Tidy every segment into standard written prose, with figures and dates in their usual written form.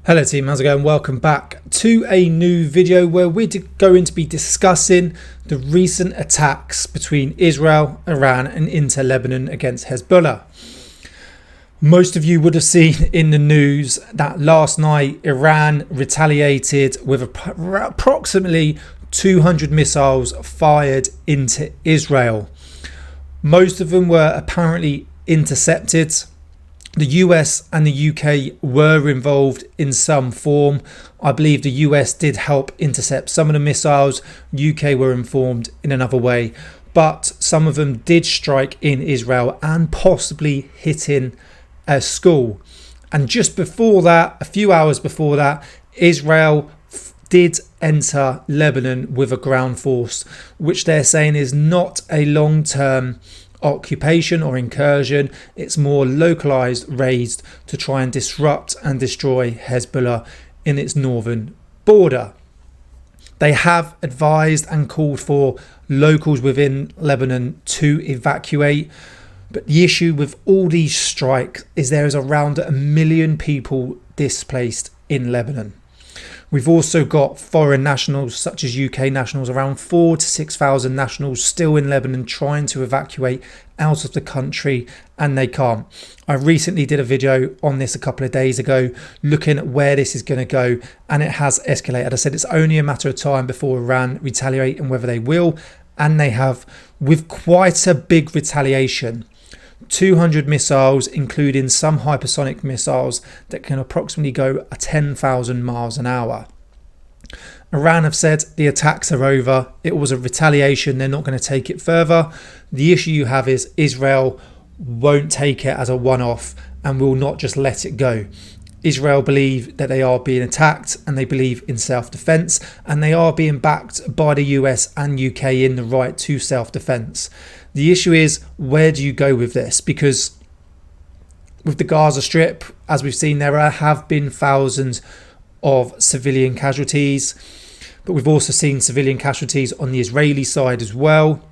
Hello team, how's it going? Welcome back to a new video where we're going to be discussing the recent attacks between Israel, Iran and into Lebanon against Hezbollah. Most of you would have seen in the news that last night Iran retaliated with approximately 200 missiles fired into Israel. Most of them were apparently intercepted. The US and the UK were involved in some form. I believe the US did help intercept some of the missiles. UK were informed in another way, but some of them did strike in Israel and possibly hitting a school. And just before that, a few hours before that, Israel did enter Lebanon with a ground force, which they're saying is not a long-term occupation or incursion. It's more localized raids to try and disrupt and destroy Hezbollah in its northern border. They have advised and called for locals within Lebanon to evacuate, but the issue with all these strikes is there is around 1 million people displaced in Lebanon. We've also got foreign nationals such as UK nationals, around 4,000 to 6,000 nationals still in Lebanon trying to evacuate out of the country, and they can't. I recently did a video on this a couple of days ago looking at where this is going to go, and it has escalated. I said it's only a matter of time before Iran retaliate, and whether they will, and they have, with quite a big retaliation. 200 missiles, including some hypersonic missiles that can approximately go at 10,000 miles an hour. Iran have said the attacks are over. It was a retaliation. They're not going to take it further. The issue you have is Israel won't take it as a one-off and will not just let it go. Israel believe that they are being attacked and they believe in self-defense, and they are being backed by the US and UK in the right to self-defense. The issue is, where do you go with this? Because with the Gaza Strip, as we've seen, there have been thousands of civilian casualties, but we've also seen civilian casualties on the Israeli side as well.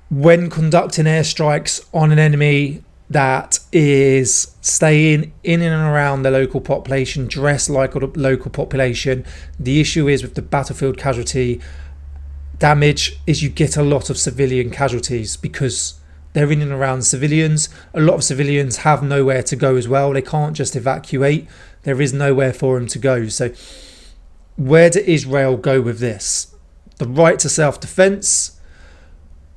When conducting airstrikes on an enemy that is staying in and around the local population, dressed like a local population, the issue is with the battlefield casualty damage is you get a lot of civilian casualties because they're in and around civilians. A lot of civilians have nowhere to go as well. They can't just evacuate. There is nowhere for them to go. So where do Israel go with this? The right to self-defense,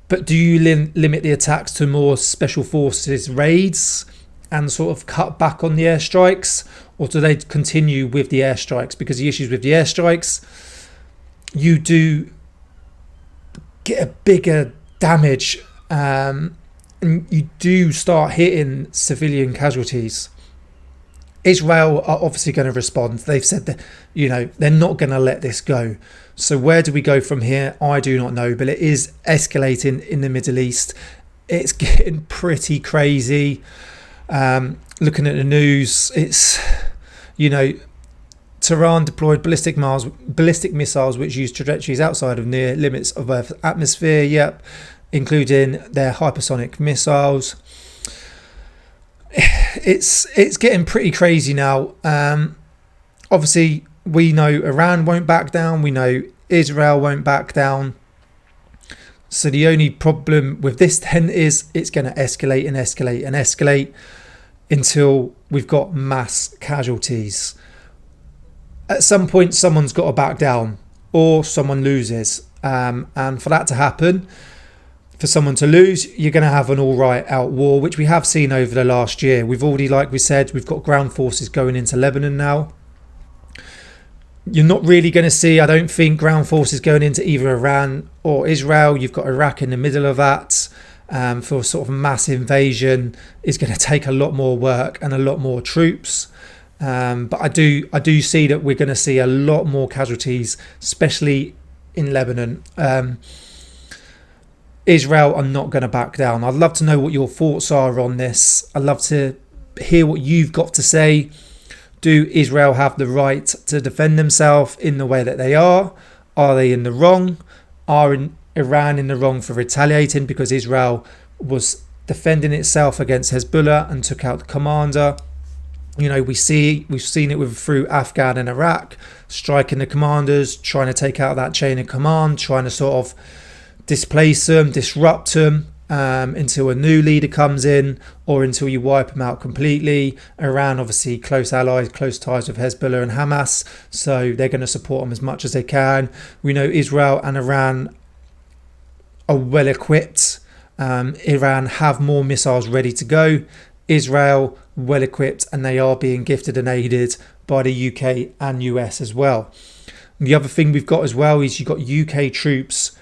but do you limit the attacks to more special forces raids and sort of cut back on the airstrikes, or do they continue with the airstrikes? Because the issues with the airstrikes, you do get a bigger damage, and you do start hitting civilian casualties. Israel are obviously going to respond. They've said that, they're not going to let this go. So where do we go from here? I do not know, but it is escalating in the Middle East. It's getting pretty crazy. Looking at the news, it's, Tehran deployed ballistic missiles which use trajectories outside of near limits of Earth's atmosphere, including their hypersonic missiles. It's getting pretty crazy now. Obviously, we know Iran won't back down. We know Israel won't back down. So the only problem with this then is it's going to escalate and escalate and escalate until we've got mass casualties. At some point, someone's got to back down or someone loses. And for that to happen, for someone to lose, you're going to have an all right out war, which we have seen over the last year. We've already, like we said, we've got ground forces going into Lebanon now. You're not really going to see, I don't think, ground forces going into either Iran or Israel. You've got Iraq in the middle of that. For sort of mass invasion is going to take a lot more work and a lot more troops. But I do see that we're going to see a lot more casualties, especially in Lebanon. Israel are not going to back down. I'd love to know what your thoughts are on this. I'd love to hear what you've got to say. Do Israel have the right to defend themselves in the way that they are? Are they in the wrong? Are Iran in the wrong for retaliating because Israel was defending itself against Hezbollah and took out the commander? You know, we've seen it through Afghan and Iraq, striking the commanders, trying to take out that chain of command, trying to sort of displace them, disrupt them, until a new leader comes in, or until you wipe them out completely. Iran, obviously, close allies, close ties with Hezbollah and Hamas, so they're going to support them as much as they can. We know Israel and Iran are well equipped. Iran have more missiles ready to go. Israel well equipped, and they are being gifted and aided by the UK and US as well. And the other thing we've got as well is you've got UK troops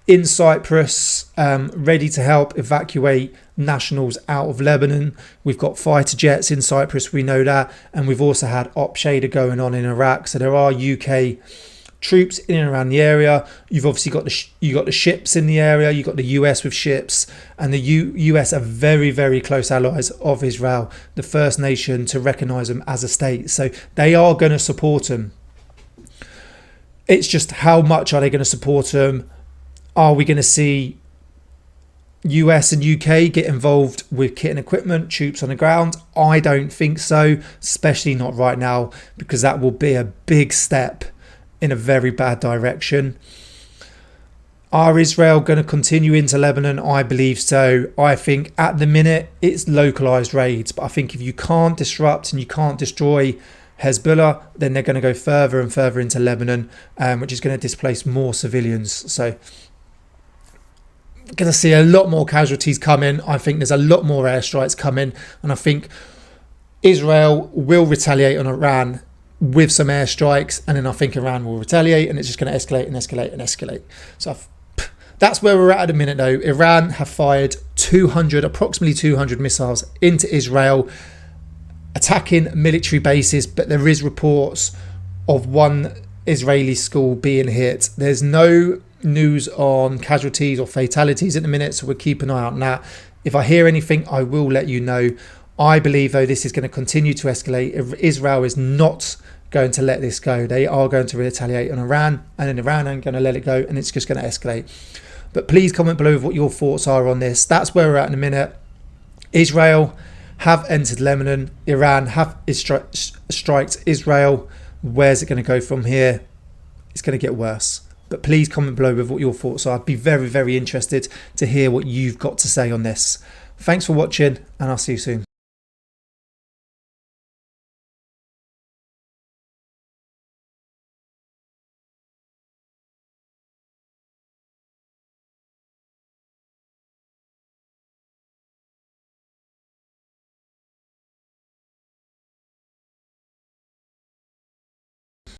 in Cyprus, ready to help evacuate nationals out of Lebanon. We've got fighter jets in Cyprus, we know that, and we've also had Shader going on in Iraq. So there are UK troops in and around the area. You've obviously got the ships in the area. You've got the US with ships, and the US are very, very close allies of Israel, the first nation to recognise them as a state. So they are going to support them. It's just how much are they going to support them? Are we going to see US and UK get involved with kit and equipment, troops on the ground? I don't think so, especially not right now, because that will be a big step in a very bad direction. Are Israel going to continue into Lebanon? I believe so. I think at the minute it's localized raids, but I think if you can't disrupt and you can't destroy Hezbollah, then they're going to go further and further into Lebanon, which is going to displace more civilians. So we're going to see a lot more casualties coming. I think there's a lot more airstrikes coming, and I think Israel will retaliate on Iran with some airstrikes, and then I think Iran will retaliate, and it's just going to escalate and escalate and escalate. So that's where we're at the minute though. Iran have fired approximately 200 missiles into Israel, attacking military bases, but there is reports of one Israeli school being hit. There's no news on casualties or fatalities at the minute, so we'll keep an eye out on that. If I hear anything, I will let you know. I believe though this is going to continue to escalate. Israel is not going to let this go. They are going to retaliate on Iran, and then Iran ain't going to let it go, and it's just going to escalate. But please comment below what your thoughts are on this. That's where we're at in a minute. Israel have entered Lebanon. Iran have striked Israel. Where's it going to go from here? It's going to get worse. But please comment below with what your thoughts are. I'd be very, very interested to hear what you've got to say on this. Thanks for watching, and I'll see you soon.